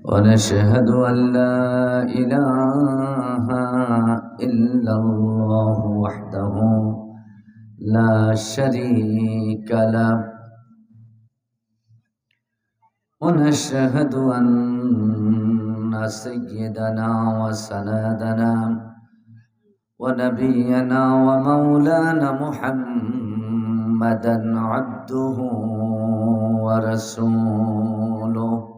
ونشهد أن لا إله إلا الله وحده لا شريك له ونشهد أن سيدنا وسندنا ونبينا ومولانا محمدا عبده ورسوله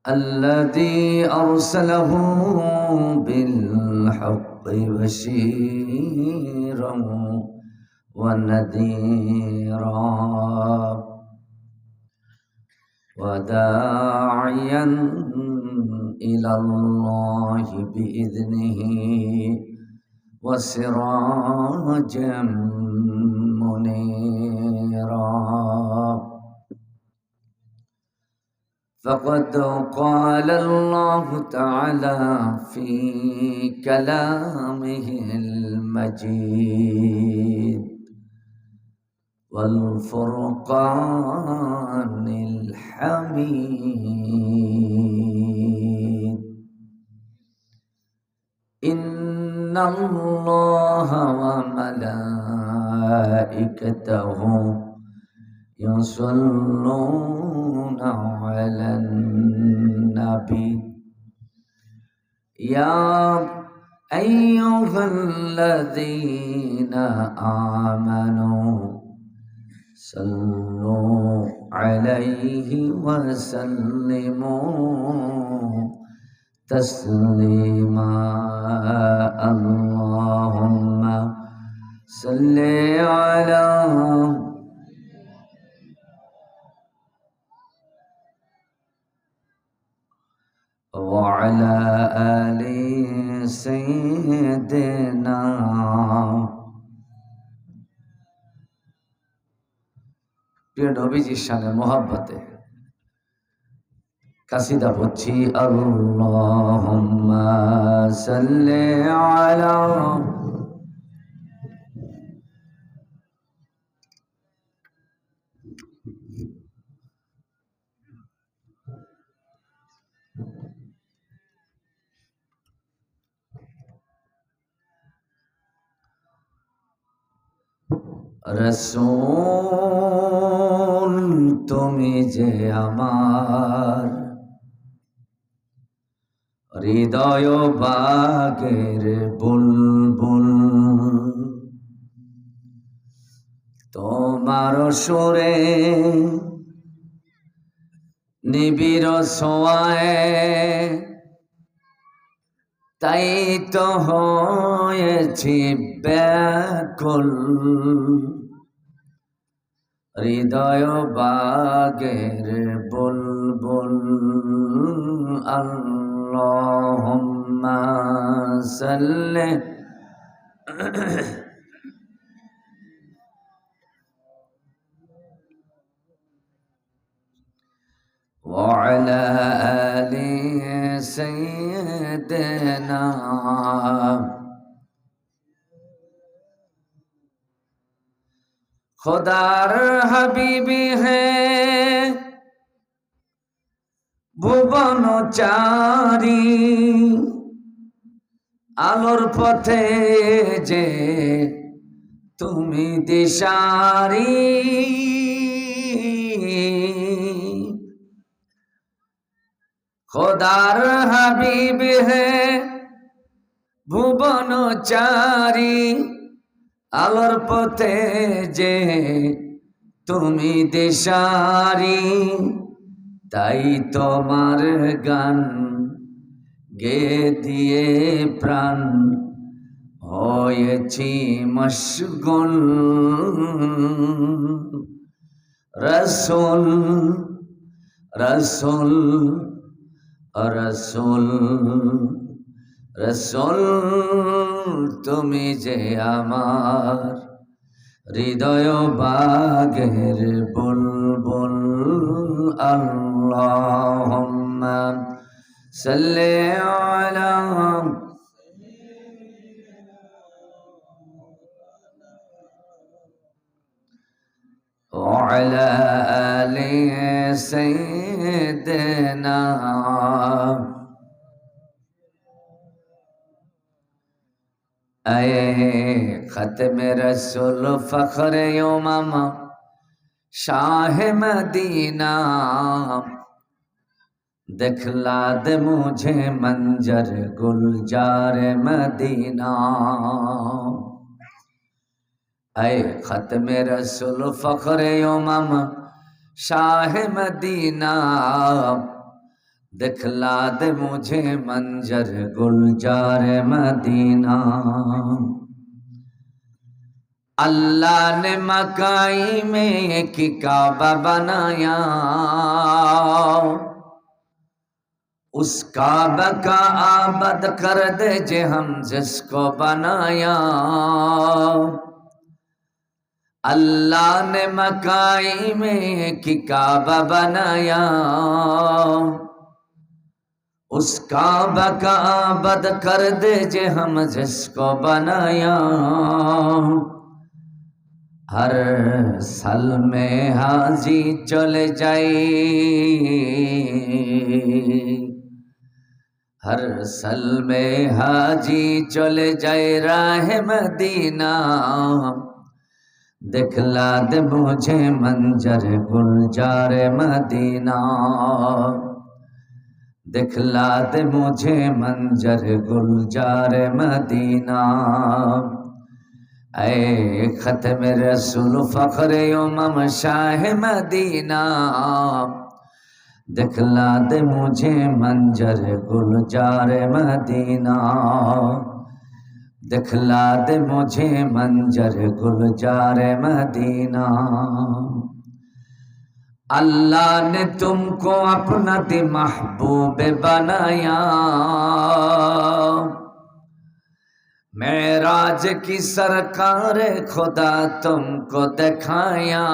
الذي أرسله بالحق بشيرا ونذيرا وداعيا إلى الله بإذنه وسراجا منيرا فقد قال الله تعالى في كلامه المجيد والفرقان الحميد إن الله وملائكته يصلون على النبي يا أيها الذين آمنوا صلوا عليه وسلموا تسليما اللهم صل على وعلى آل سيدنا প্রিয় নবীজির শানে মোহাব্বতে কাসিদা পড়ছি আল্লাহুম্মা সাল্লি আলা রাসূল তুমি যে আমার হৃদয় বাগের বুলবুল তোমার সুরে নিবিড় ছোঁয়ায় তাই তো হয়েছি ব্যাকুল হৃদয় বাগের বুলবুল আল্লাহুম্মা সাল্লি وعلى آل سيدنا खुदार हबीबी है भुवन चारी आलोर पथे जे तुमी दिशारी खुदार हबीब है भुवन चारी आलोर पथे जे तुमी दिशारी ताई तोमार गान गे दिए प्राण होयेछि मशगुल रसूल रसूल रसूल रसूल तुमी जे आमार हृदय बागेर बुलबुल अल्लाहुम्मा सल्ली अला وعلى آل سيدنا اے ختم رسول فخر امم شاہ مدینہ دکھلا دے مجھے منظر گلزار مدینہ اے ختم رسول فخر امم شاہ مدینہ دکھلا دے مجھے منظر گلزار مدینہ اللہ نے مکائی میں ایک کعبہ بنایا اس کعبہ کا آباد کر دے جے ہم جس کو بنایا اللہ نے مکائی میں ایک کعبہ بنایا اس کعبہ کا آباد کر دے جے ہم جس کو بنایا ہر سال میں حاجی چلے جائی ہر سال میں حاجی چلے جائے راہ مدینہ دکھلا دے مجھے منظر گلزار مدینہ دکھلا دے مجھے منظر گلزار مدینہ اے ختم رسول فخر امم شاہ مدینہ دکھلا دے مجھے منظر گلزار مدینہ دکھلا دے مجھے منظر گلزار مدینہ اللہ نے تم کو اپنا دی محبوب بنایا معراج کی سرکار خدا تم کو دکھایا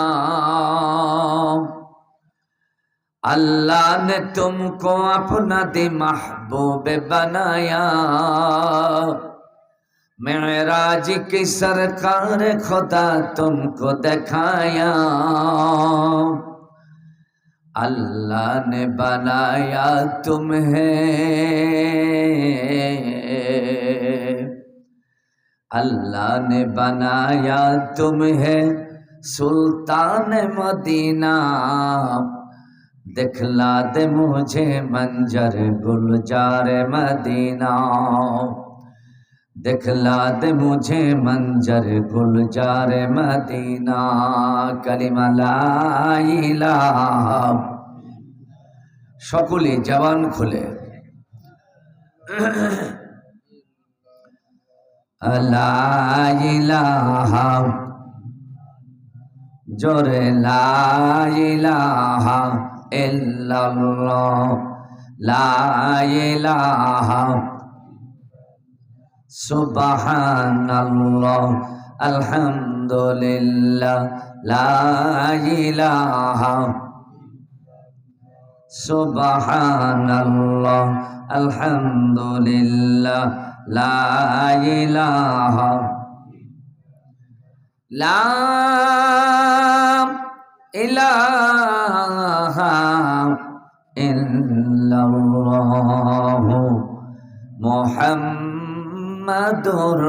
اللہ نے تم کو اپنا دی محبوب بنایا معراج کی سرکار خدا تم کو دکھایا اللہ نے بنایا تمہیں اللہ نے بنایا تمہیں سلطان مدینہ دکھلا دے مجھے منظر گلزار مدینہ دکھلا دے مجھے منظر گلزار مدینہ کلمہ لا الہ সকলে জবান খুলে লা ইলাহা জোরে লা ইলাহা ইল্লাল্লাহ লা ইলাহা সুবহানাল্লাহ আলহামদুলিল্লাহ লা ইলাহা সুবহানাল্লাহ আলহামদুলিল্লাহ লা ইলাহা লা ইলাহা ইল্লাল্লাহ মুহাম্মাদুর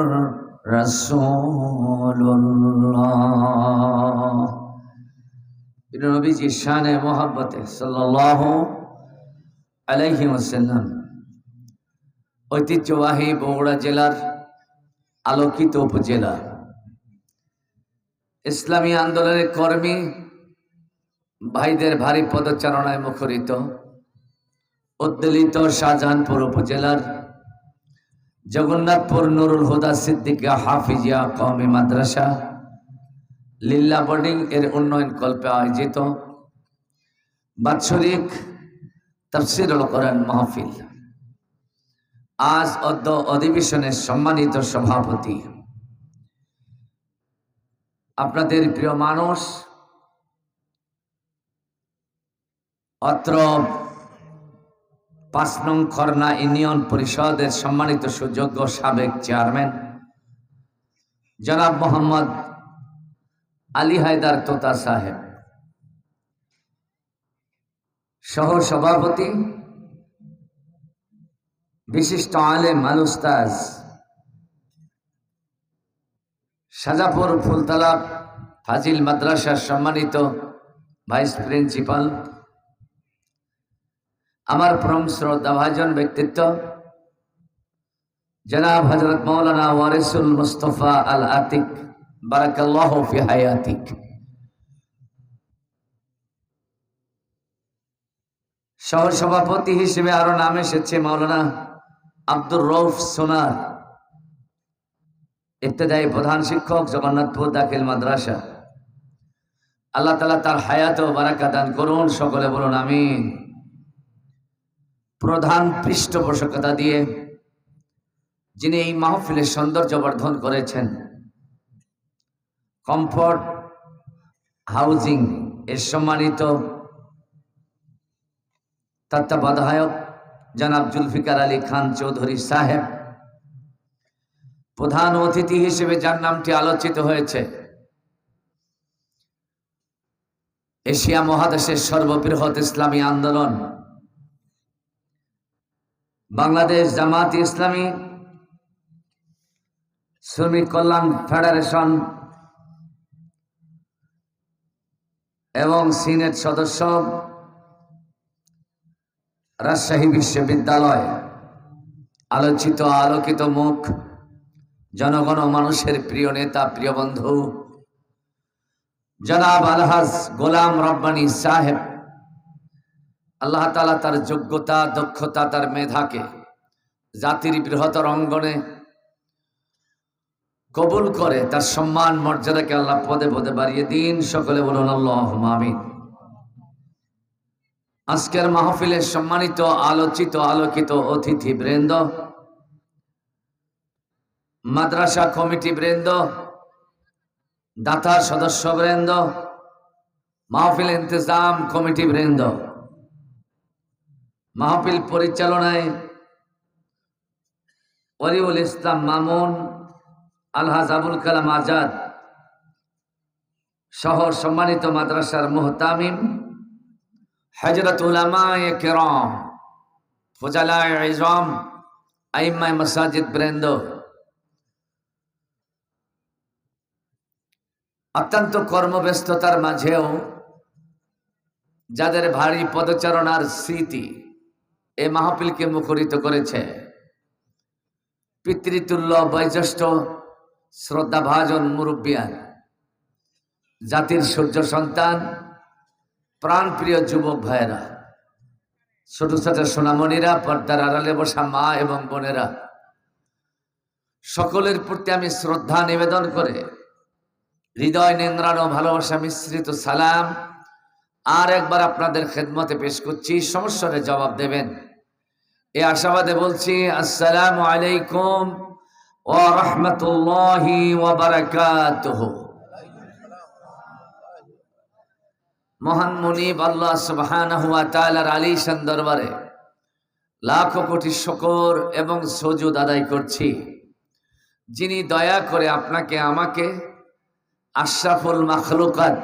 রাসূলুল্লাহ নবীজির শানে মোহাব্বতে সাল্লাল্লাহু আলাইহি ওয়াসাল্লাম ঐতিহ্যবাহী বগুড়া জেলার আলোকিত উপজেলা ইসলামী আন্দোলনের কর্মী ভাইদের ভারী পদচারণায় মুখরিত উদ্বেলিত শাহজাহানপুর উপজেলার জগন্নাথপুর নুরুল হুদা সিদ্দিকিয়া হাফিজিয়া কওমি মাদ্রাসা লিল্লা বোর্ডিং এর উন্নয়ন কল্পে আয়োজিত বাৎসরিক তাফসীরুল কোরআন মাহফিল আজ অধিবেশনের সম্মানিত সভাপতি আপনাদের প্রিয় মানুষ অত্র ৫ নং খরনা ইউনিয়ন পরিষদের সম্মানিত সুযোগ্য সাবেক চেয়ারম্যান জনাব মোহাম্মদ আলী হায়দার তোতা সাহেব সহ সভাপতি বিশিষ্ট আলেম আল উস্তাজ সাজাপুর ফুলতলা ফাজিল মাদ্রাসার সম্মানিত ভাইস প্রিন্সিপাল, আমার পরম শ্রদ্ধাভাজন ব্যক্তিত্ব জনাব হযরত মাওলানা ওয়ারিসুল মুস্তাফা আল আতিক, বারাকাল্লাহু ফি হায়াতিক। সহসভাপতি হিসেবে আরো নাম এসেছে মাওলানা আব্দুর রউফ সোনার, ইবতেদায়ী প্রধান শিক্ষক, জগন্নাথপুর দাখিল মাদ্রাসা। আল্লাহ তাআলা তার হায়াত ও বারাকা দান করুন, সকলে বলুন আমিন। প্রধান পৃষ্ঠপোষকতা দিয়ে যিনি এই মাহফিলের সৌন্দর্য বর্ধন করেছেন, কমফোর্ট হাউজিং এর সম্মানিত তত্ত্বাবধায়ক জনাব জুলফিকার আলী খান চৌধুরী সাহেব, প্রধান অতিথি হিসেবে যার নামটি আলোচিত হয়েছে, এশিয়া মহাদেশের সর্ববৃহৎ ইসলামী আন্দোলন বাংলাদেশ জামাত ইসলামী শ্রমিক কল্যাণ ফেডারেশন এবং সিনেট সদস্য, রাজশাহী বিশ্ববিদ্যালয় আলোচিত আলোকিত মুখ, জনগণ মানুষের প্রিয় নেতা, প্রিয় বন্ধু জনাব আলহাজ গোলাম রব্বানী সাহেব, আল্লাহ তাআলা তার যোগ্যতা, দক্ষতা, তার মেধাকে জাতির বৃহত্তর অঙ্গনে কবুল করে তার সম্মান মর্যাদাকে আল্লাহ পদে পদে বাড়িয়ে দিন, সকলে বলুন আল্লাহুম্মা আমিন। আজকের মাহফিলের সম্মানিত আলোচিত আলোকিত অতিথি বৃন্দ, মাদ্রাসা কমিটি বৃন্দ, দাতা সদস্য বৃন্দ, মাহফিল ইন্তজাম কমিটি বৃন্দ, মাহফিল পরিচালনায় ওয়ালিউল ইসলাম মামুন, আলহাজ আবুল কালাম আজাদ সহ সম্মানিত মাদ্রাসার মুহতামিম, হযরত উলামায়ে কিরাম, ফুজালায়ে ইজম, আইম্মায়ে মাসাজিদ বৃন্দ, অত্যন্ত কর্মব্যস্ততার মাঝেও যাদের ভারী পদচারণার স্মৃতি এ মাহফিলকে মুখরিত করেছে, পিতৃতুল্য বয়োজ্যেষ্ঠ শ্রদ্ধাভাজন মুরব্বিয়ান, জাতির সূর্য সন্তান, প্রাণপ্রিয় যুবক ভাইয়েরা, ছোট ছোট সোনামণিরা, পর্দার আড়ালে বসা মা এবং বোনেরা, সকলের প্রতি আমি শ্রদ্ধা নিবেদন করে হৃদয় নিংড়ানো ভালোবাসা মিশ্রিত সালাম আর একবার আপনাদের খেদমতে পেশ করছি, সমস্যার জবাব দেবেন এ আশাবাদে বলছি, আসসালামু আলাইকুম ওয়া রাহমাতুল্লাহি ওয়া বারাকাতুহু। মহান মুনিব আল্লাহ সুবহানাহু ওয়া তাআলার আলিশান দরবারে লাখো কোটি শুকর এবং সুজুদ আদায় করছি, যিনি দয়া করে আপনাকে আমাকে আশরাফুল মাখলুকাত,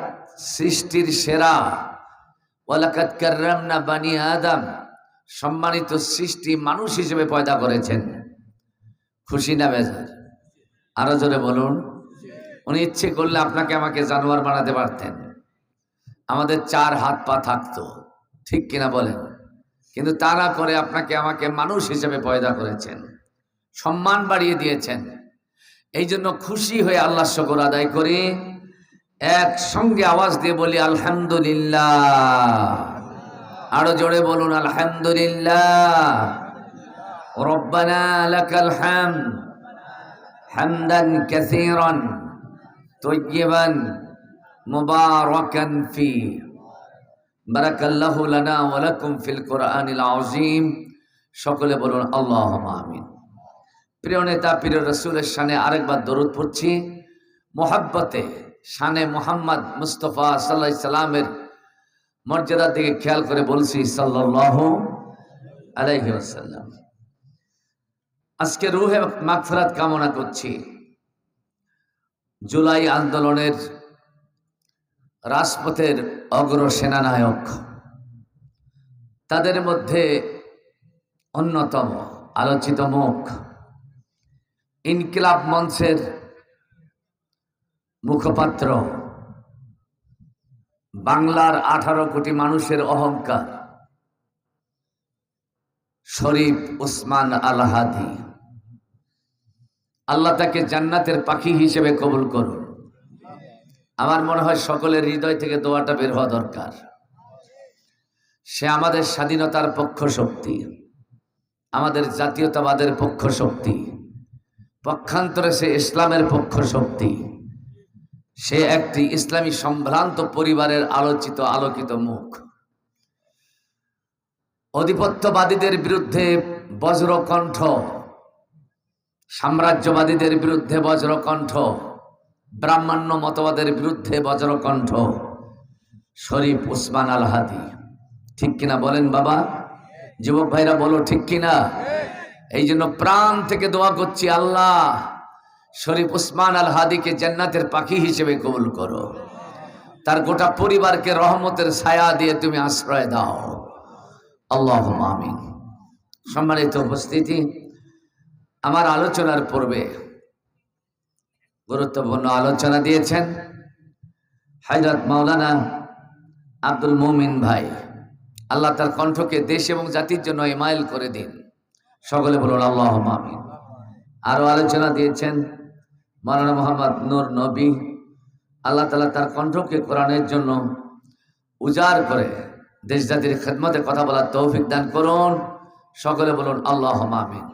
সৃষ্টির সেরা, ওয়ালাকাদ কাররামনা বানি আদম, সম্মানিত সৃষ্টি মানুষ হিসেবে পয়দা করেছেন। খুশি না বেজার? আরো জোরে বলুন। উনি ইচ্ছে করলে আপনাকে আমাকে জানোয়ার বানাতে পারতেন, আমাদের 4 হাত পা থাকতো, ঠিক কিনা বলেন? কিন্তু তারা করে আপনাকে আমাকে মানুষ হিসেবে পয়দা করেছেন, সম্মান বাড়িয়ে দিয়েছেন। এই জন্য খুশি হয়ে আল্লাহ শুকর আদায় করি, একসঙ্গে আওয়াজ দিয়ে বলি আলহামদুলিল্লাহ। আরো জোরে বলুন আলহামদুলিল্লাহ। রব্বানা লাকাল হামদ হামদান কাসীরান তাইয়িবান মুবারাকান ফি, বারাকাল্লাহু লানা ওয়া লাকুম ফিল কুরআনিল আযীম। সকলে বলুন আল্লাহুম্মা আমিন। প্রিয় নেতা, প্রিয় রাসূলের শানে আরেকবার দরুদ পড়ছি, মোহাব্বতে শানে মুহাম্মদ মুস্তাফা সাল্লাল্লাহু আলাইহি সাল্লামের মর্যাদার দিকে খেয়াল করে বলছি সাল্লাল্লাহু আলাইহি ওয়াসাল্লাম। আজকে রুহে মাগফিরাত কামনা করছি। জুলাই আন্দোলনের রাজপথের অগ্র সেনানায়ক তাদের মধ্যে অন্যতম আলোচিত মুখ ইনকিলাব মঞ্চের মুখপাত্র, বাংলার 18 কোটি মানুষের অহংকার শরীফ ওসমান আল হাদী। আল্লাহ তাকে জান্নাতের পাখি হিসেবে কবুল করুন। আমার মনে হয় সকলের হৃদয় থেকে দোয়াটা বের হওয়া দরকার। সে আমাদের স্বাধীনতার পক্ষ শক্তি, আমাদের জাতীয়তাবাদের পক্ষ শক্তি, পক্ষান্তরে সে ইসলামের পক্ষ শক্তি। সে একটি ইসলামী সম্ভ্রান্ত পরিবারের আলোচিত আলোকিত মুখ। আধিপত্যবাদীদের বিরুদ্ধে বজ্রকণ্ঠ, সাম্রাজ্যবাদীদের বিরুদ্ধে বজ্রকণ্ঠ, ব্রাহ্মণ্য মতবাদের বিরুদ্ধে বজ্রকণ্ঠ শরীফ ওসমান আল হাদী। ঠিক কিনা বলেন বাবা? যুবক ভাইরা বলো ঠিক কিনা? এই জন্য প্রাণ থেকে দোয়া করছি, আল্লাহ শরীফ ওসমান আল হাদীকে জান্নাতের পাখি হিসেবে কবুল করো। তার গোটা পরিবারকে রহমতের ছায়া দিয়ে তুমি আশ্রয় দাও, আল্লাহুম্মা আমিন। সম্মানিত উপস্থিতি, আমার আলোচনার পূর্বে গুরুত্বপূর্ণ আলোচনা দিয়েছেন হযরত মাওলানা আব্দুল মুমিন ভাই। আল্লাহ তার কণ্ঠকে দেশ এবং জাতির জন্য ইমাইল করে দিন, সকলে বলুন আল্লাহুম্মা আমিন। আরো আলোচনা দিয়েছেন মাওলানা মোহাম্মদ নূর নবী। আল্লাহ তাআলা তার কণ্ঠকে কোরআনের জন্য উজাড় করে দেশ জাতির খেদমতে কথা বলার তৌফিক দান করুন, সকলে বলুন আল্লাহুম্মা আমিন।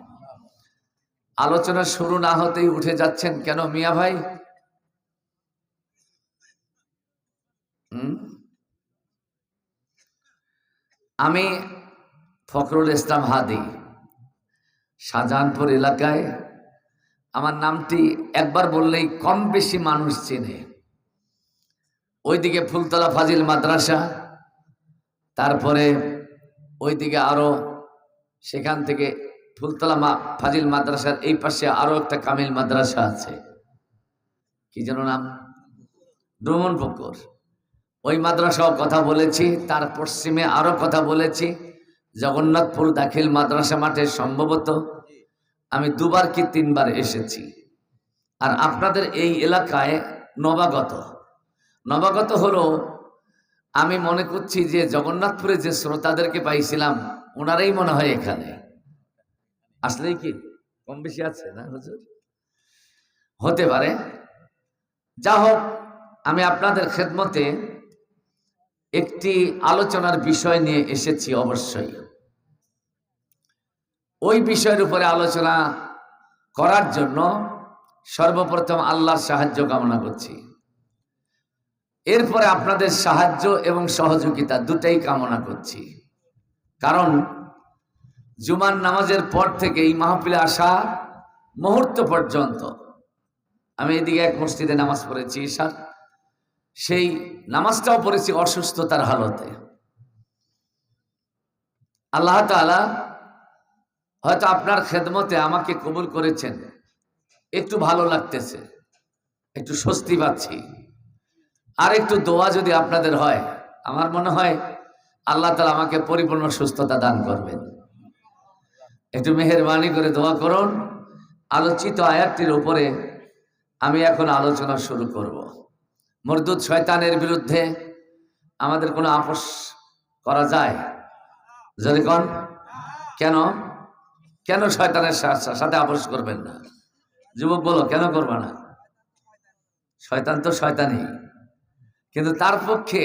আলোচনা শুরু না হতেই উঠে যাচ্ছেন কেন মিয়া ভাই? আমি ফখরুল ইসলাম হাদী, শাহজাহানপুর এলাকায়। আমার নামটি একবার বললেই কম বেশি মানুষ চেনে। ওইদিকে ফুলতলা ফাজিল মাদ্রাসা, তারপরে ওইদিকে আরো, সেখান থেকে ফুলতলা ফাজিল মাদ্রাসার এই পাশে আরো একটা কামিল মাদ্রাসা আছে, কি যেন নাম, ব্রহ্মণপুকুর। ওই মাদ্রাসাও কথা বলেছি। তার পশ্চিমে আরো কথা বলেছি, জগন্নাথপুর দাখিল মাদ্রাসা মাঠে সম্ভবত আমি 2বার কি 3বার এসেছি। আর আপনাদের এই এলাকায় নবাগত হলো, আমি মনে করছি যে জগন্নাথপুরে যে শ্রোতাদেরকে পাইছিলাম ওনারাই মনে হয় এখানে। আসলেই কি কম বেশি আছে না হুজুর? হতে পারে। যা হোক, আমি আপনাদের খেদমতে একটি আলোচনার বিষয় নিয়ে এসেছি। অবশ্যই ওই বিষয়ের উপরে আলোচনা করার জন্য সর্বপ্রথম আল্লাহর সাহায্য কামনা করছি। এরপরে আপনাদের সাহায্য এবং সহযোগিতা দুটাই কামনা করছি। কারণ জুমার নামাজের পর থেকে এই মাহফিলে আসা মুহূর্ত পর্যন্ত আমি এদিকে এক মসজিদে নামাজ পড়েছি ঈশার, সেই নামাজটাও পড়েছি অসুস্থতার হালতে। আল্লাহ তাআলা হয়তো আপনার খেদমতে আমাকে কবুল করেছেন, একটু ভালো লাগতেছে, একটু স্বস্তি পাচ্ছি। আর একটু দোয়া যদি আপনাদের হয়, আমার মনে হয় আল্লাহ তাআলা আমাকে পরিপূর্ণ সুস্থতা দান করবেন। একটু মেহেরবানি করে দোয়া করুন। আলোচিত আয়াতটির উপরে আমি এখন আলোচনা শুরু করব। মরদুদ শয়তানের বিরুদ্ধে আমাদের কোনো আপোষ করা যায়? যদি কোন কেন কেন শয়তানের সাথে আপোষ করবেন না? যুবক বলো, কেন করবে না? শয়তান তো শয়তানই, কিন্তু তার পক্ষে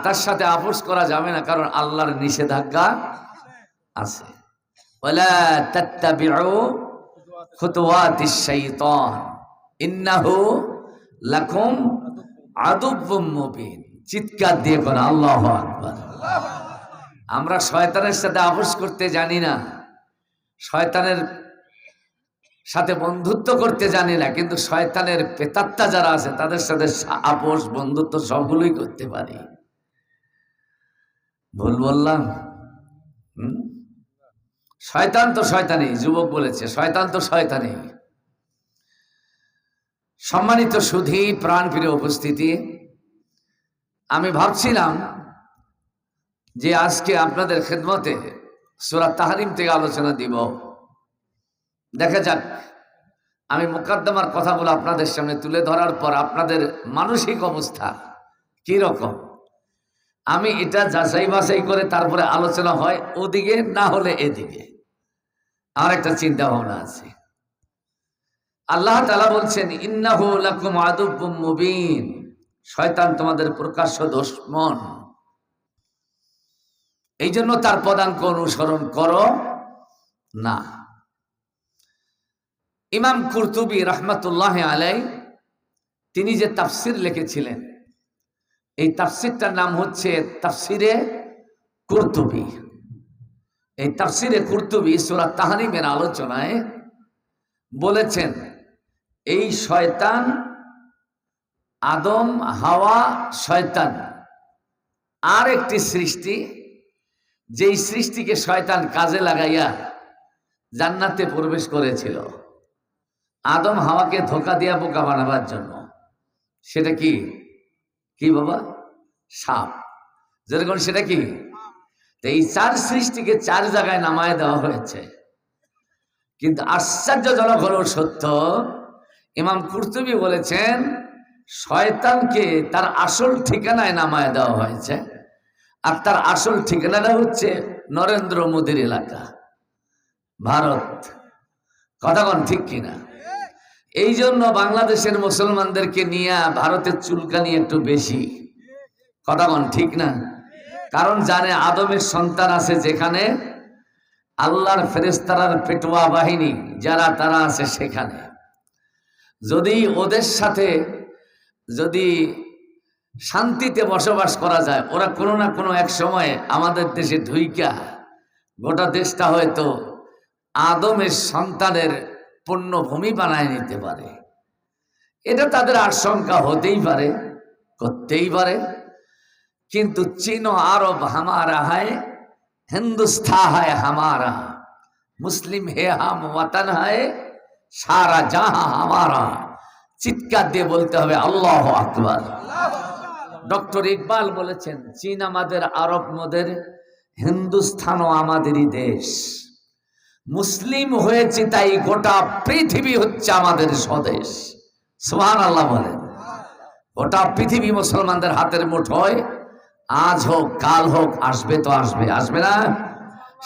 তার সাথে আপোষ করা যাবে না, কারণ আল্লাহর নিষেধাজ্ঞা আছে। ওয়ালা তাত্তাবিউ খুতুওয়াতিশ শাইতান ইন্নাহু লাকুম আদুব্বুম মুবিন। চিৎকার দিয়ে কোন আল্লাহু আকবার। আমরা শয়তানের সাথে আপোষ করতে জানি না, শয়তানের সাথে বন্ধুত্ব করতে জানি না, কিন্তু শয়তানের প্রেতাত্মা যারা আছে তাদের সাথে আপোষ বন্ধুত্ব সবগুলোই করতে পারি। ভুল বললাম? শয়তান তো শয়তানি, যুবক বলেছে শয়তান তো শয়তানি। সম্মানিত সুধী প্রাণ প্রিয় উপস্থিতি, আমি ভাবছিলাম যে আজকে আপনাদের খেদমতে সূরা তাহরিম থেকে আলোচনা দিব। দেখা যাক, আমি মুকদ্দমার কথাগুলো আপনাদের সামনে তুলে ধরার পর আপনাদের মানসিক অবস্থা কি রকম, আমি এটা যাচাই বাছাই করে তারপরে আলোচনা হয় ওদিকে না হলে এদিকে। আর একটা চিন্তা ভাবনা আছে। আল্লাহ তাআলা বলছেন, ইন্নাহু লাকুম আদুব্বুম মুবিন, শয়তান তোমাদের প্রকাশ্য দুশমন, এই জন্য তার পদাঙ্ক অনুসরণ করো না। ইমাম কুরতুবী রাহমাতুল্লাহ আলাইহি তিনি যে তাফসির লিখেছিলেন, এই তাফসিরটার নাম হচ্ছে তাফসিরে কুরতুবী। এই তাফসিরে কুরতুবী সূরা তাহরিমের আলোচনায় বলেছেন, এই শয়তান, আদম হাওয়া শয়তান আর একটি সৃষ্টি, যেই সৃষ্টিকে শয়তান কাজে লাগাইয়া জান্নাতে প্রবেশ করেছিল আদম হাওয়াকে ধোঁকা দিয়া বোকা বানাবার জন্য। সেটা কি কি বাবা? সাপ। যেরকম সেটা কি? এই চার সৃষ্টিকে চার জায়গায় নামায় দেওয়া হয়েছে। কিন্তু আশ্চর্যজনক হলো সত্য, ইমাম কুরতুবী বলেছেন শয়তানকে তার আসল ঠিকানায় নামায় দেওয়া হয়েছে, আর তার আসল ঠিকানাটা হচ্ছে নরেন্দ্র মোদীর এলাকা, ভারত। কথাগণ ঠিক কিনা? এই জন্য বাংলাদেশের মুসলমানদেরকে নিয়ে ভারতের চুলকানি একটু বেশি। কথাগণ ঠিক না? কারণ জানে আদমের সন্তান আছে যেখানে, আল্লাহর ফেরেশতার পেটোয়া বাহিনী যারা তারা আছে সেখানে। যদি ওদের সাথে যদি শান্তিতে বসবাস করা যায়, ওরা কোনো না কোনো এক সময় আমাদের দেশে ঢুইকা গোটা দেশটা হয়তো আদমের সন্তানের পুণ্যভূমি বানায় নিতে পারে। এটা তাদের আশঙ্কা হতেই পারে, করতেই পারে। কিন্তু চীন আরব হামারা है, हिंदुस्तान है हमारा, मुस्लिम है हम, वतन है सारा जहां हमारा। চিৎকার দিয়ে বলতে হবে আল্লাহু আকবার। ডক্টর ইকবাল বলেছেন, চীন আমাদের, আরব মোদের, হিন্দুস্তানও আমাদেরই দেশ। মুসলিম হয়েছে তাই গোটা পৃথিবী হচ্ছে আমাদের স্বদেশ। সুবহানাল্লাহ বলেন। গোটা পৃথিবী মুসলমানদের হাতের মুঠোয়, আজ হোক কাল হোক, আসবে তো আসবে, আসবে না?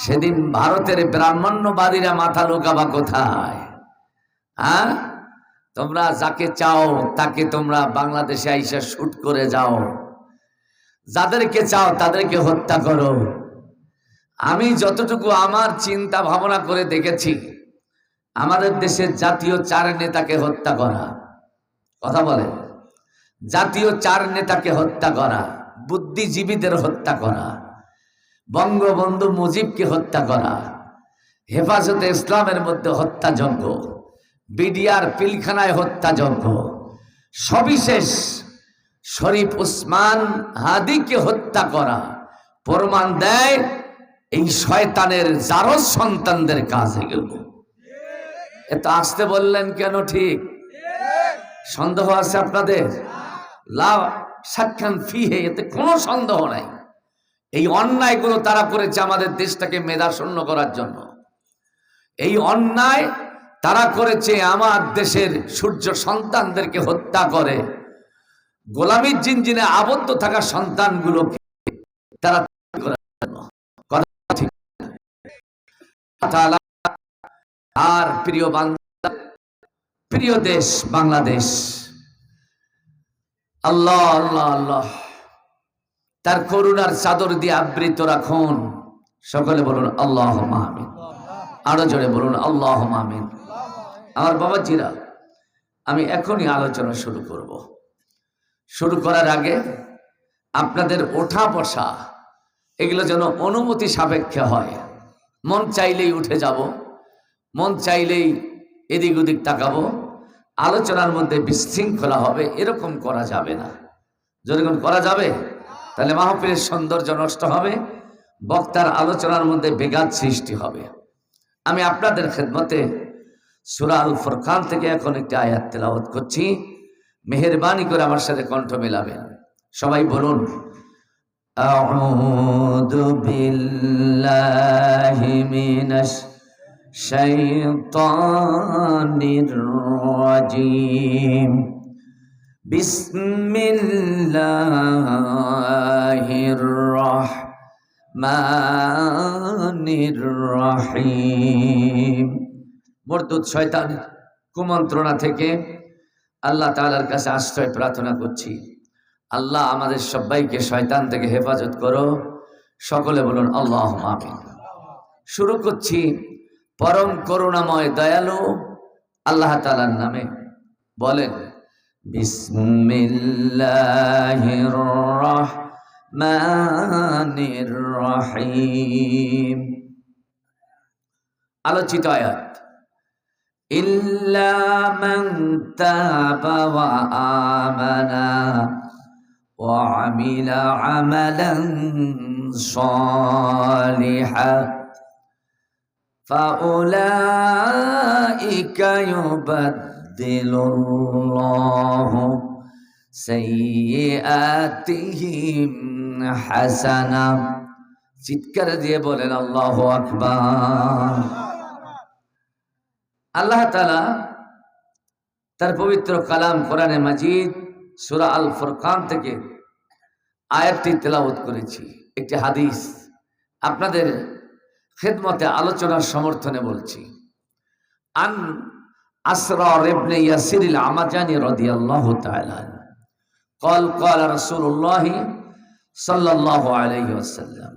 সেদিন ভারতের ব্রাহ্মণ্যবাদীরা মাথা লুকাবা কোথায়? হ্যাঁ, তোমরা যাকে চাও তাকে তোমরা বাংলাদেশে আইসা শুট করে যাও, যাদেরকে চাও তাদেরকে হত্যা করো। আমি যতটুকু আমার চিন্তা ভাবনা করে দেখেছি, আমাদের দেশের জাতীয় চার নেতাকে হত্যা করা, কথা বলে, জাতীয় চার নেতাকে হত্যা করা, বুদ্ধিজীবীদের হত্যা করা, বঙ্গবন্ধু মুজিবকে হত্যা করা, হেফাজতে ইসলামের মধ্যে হত্যাযজ্ঞ, বিডিআর পিলখানায় হত্যাযজ্ঞ, সবিশেষ শরীফ উসমান হাদিকে হত্যা করা প্রমাণ দেয় এই শয়তানের জারজ সন্তানদের কাজ এগুলো। এত আসতে বললেন কেন? ঠিক সন্দেহ আছে আপনাদের? লা সাক্ষান ফিহে, এতে কোনো সন্দেহ নাই। এই অন্যায়গুলো তারা করেছে আমাদের দেশটাকে মেধাশূন্য করার জন্য। এই অন্যায় তারা করেছে আমার দেশের সূর্য সন্তানদেরকে হত্যা করে গোলামীর জিনজিনে আবদ্ধ থাকা সন্তানগুলোকে তারা আর প্রিয় বান্দা, প্রিয় দেশ বাংলাদেশ, আল্লাহ আল্লাহ আল্লাহ তার করুণার চাদর দিয়ে আবৃত রাখুন। সকলে বলুন আল্লাহুম্মা আমিন। আরো জোরে বলুন আল্লাহুম্মা আমিন। আমার বাবাজিরা, আমি এখনই আলোচনা শুরু করব। শুরু করার আগে আপনাদের ওঠা বসা এগুলো যেন অনুমতি সাপেক্ষে হয়। মন চাইলেই উঠে যাব, মন চাইলেই এদিক ওদিক তাকাবো, আলোচনার মধ্যে বিশৃঙ্খলা হবে, এরকম করা যাবে না। যেরকম করা যাবে তাহলে মাহফিলের সৌন্দর্য নষ্ট হবে, বক্তার আলোচনার মধ্যে বেঘাত সৃষ্টি হবে। আমি আপনাদের খেদমতে সূরা আল ফুরকান থেকে এখন একটি আয়াত তেলাওয়াত করছি, মেহেরবানি করে আমার সাথে কণ্ঠ মেলাবেন। সবাই বলুন আউযু বিল্লাহি মিনাশ শাইতানির রাজীম। বিসমিল্লাহির রাহমানির রাহিম। মরদুদ শয়তানের কুমন্ত্রণা থেকে আল্লাহ তাআলার কাছে আশ্রয় প্রার্থনা করছি। আল্লাহ আমাদের সবাইকে শয়তান থেকে হেফাজত করো। সকলে বলুন আল্লাহুম্মা আমিন। শুরু করছি পরম করুণাময় দয়ালু আল্লাহ তাআলার নামে। বলেন বিসমিল্লাহির রাহমানির রাহিম। আলোচিত আয়াত ইল্লা মান তাবা ওয়া আমানা ওয়া আমিলা আমালান সালিহান ফাউলাইকা ইউবাদদিলুল্লাহু সাইয়্যাতিহিম হাসানা। চিৎকার দিয়ে বলেন আল্লাহু আকবার। আল্লাহ তাআলা তার পবিত্র কালাম কোরআনে মাজিদ সূরা আল ফুরকান থেকে আয়াতটি তেলাওয়াত করেছি। একটি হাদিস আপনাদের খিদমতে আলোচনার সমর্থনে বলছি। আন আসরার ইবনে ইয়াসির আল আমাজানি রাদিয়াল্লাহু তাআলা قال قال رسول الله صلى الله عليه وسلم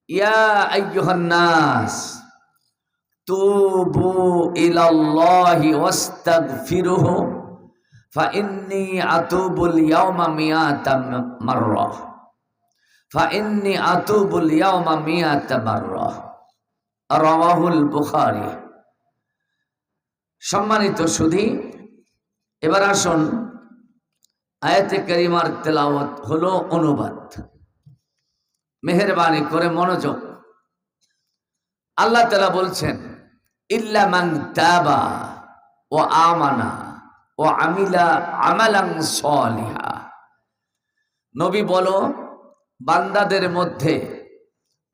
يا أيها الناس توبوا إلى الله واستغفروه فإني أتوب اليوم 100 مرة فإني أتوب اليوم 100 مرة رواه البخاري। সম্মানিত সুধী, এবার আসুন আয়াতে কারিমার তেলাওয়াত হলো অনুবাদ। মেহেরবানি করে মনোযোগ। আল্লাহ তাআলা বলছেন ইল্লা মান তাবা ওয়া আমানা ওয়া আমিলা আমালান সালিহা। নবী বলো, বান্দাদের মধ্যে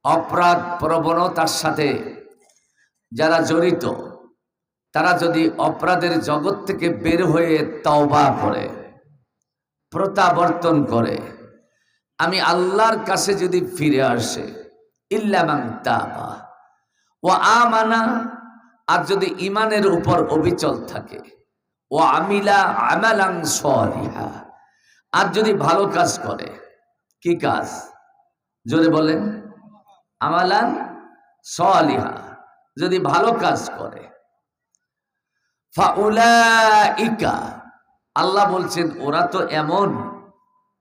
অপরাধ প্রবণতার সাথে যারা জড়িত তারা যদি অপরাধের জগৎ থেকে বের হয়ে তওবা করে, প্রত্যাবর্তন করে, আমি আল্লাহর কাছে যদি ফিরে আসে, ইল্লা মান তাবা ওয়া আমানা, আর যদি ইমানের উপর অবিচল থাকে, ওয়া আমিলা আমালান সালিহা, আর যদি ভালো কাজ করে। কি কাজ? জোরে বলেন। আমালান সালিহা, যদি ভালো কাজ করে। ফাউলাইকা, আল্লাহ বলছেন ওরা তো এমন,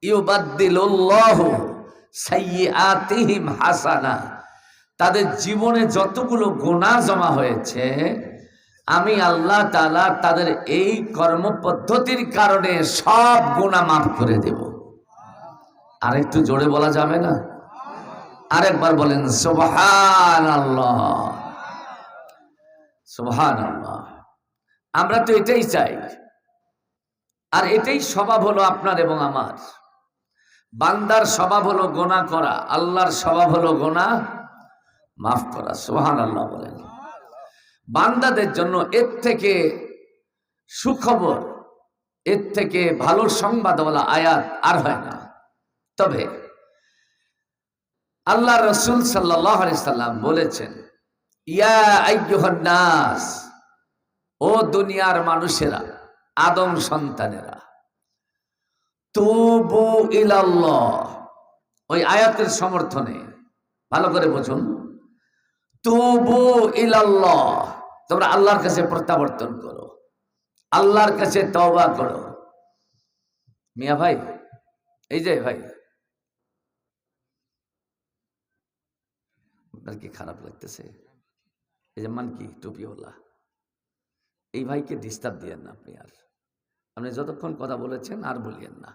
ইউবাদদিলুল্লাহু সাইয়্যাতিহিম হাসানা, তাদের জীবনে যতগুলো গুনাহ জমা হয়েছে আমি আল্লাহ তাআলা তাদের এই কর্মপদ্ধতির কারণে সব গুনাহ মাফ করে দেব। আর একটু জোরে বলা যাবে না? আরেকবার বলেন সুবহানাল্লাহ, সুবহানাল্লাহ। আমরা তো এটাই চাই, আর এটাই স্বভাব হলো আপনার এবং আমার। বান্দার স্বভাব হলো গুনাহ করা, আল্লাহর স্বভাব হলো গুনাহ মাফ করা। সুবহানাল্লাহ বলেন। বান্দাদের জন্য এর থেকে সুখবর, এর থেকে ভালো সংবাদওয়ালা আয়াত আর হয় না। তবে আল্লাহ রাসূল সাল্লাল্লাহু আলাইহি সাল্লাম বলেছেন, ইয়া আইয়ুহান নাস, ও দুনিয়ার মানুষেরা, আদম সন্তানেরা, তুবু ইলাল্লাহ। ওই আয়াতের সমর্থনে ভালো করে বুঝুন, তুবু ইলাল্লাহ, তোমরা আল্লাহর কাছে প্রত্যাবর্তন করো, আল্লাহর কাছে তওবা করো। মিয়া ভাই, এই যে ভাই, আপনার কি খারাপ লাগতেছে? এই যে মান কি টুপিওয়ালা, এই ভাইকে ডিস্টার্ব দিয়েন না আপনি। আর আপনি যতক্ষণ কথা বলেছেন আর বলিয়েন না।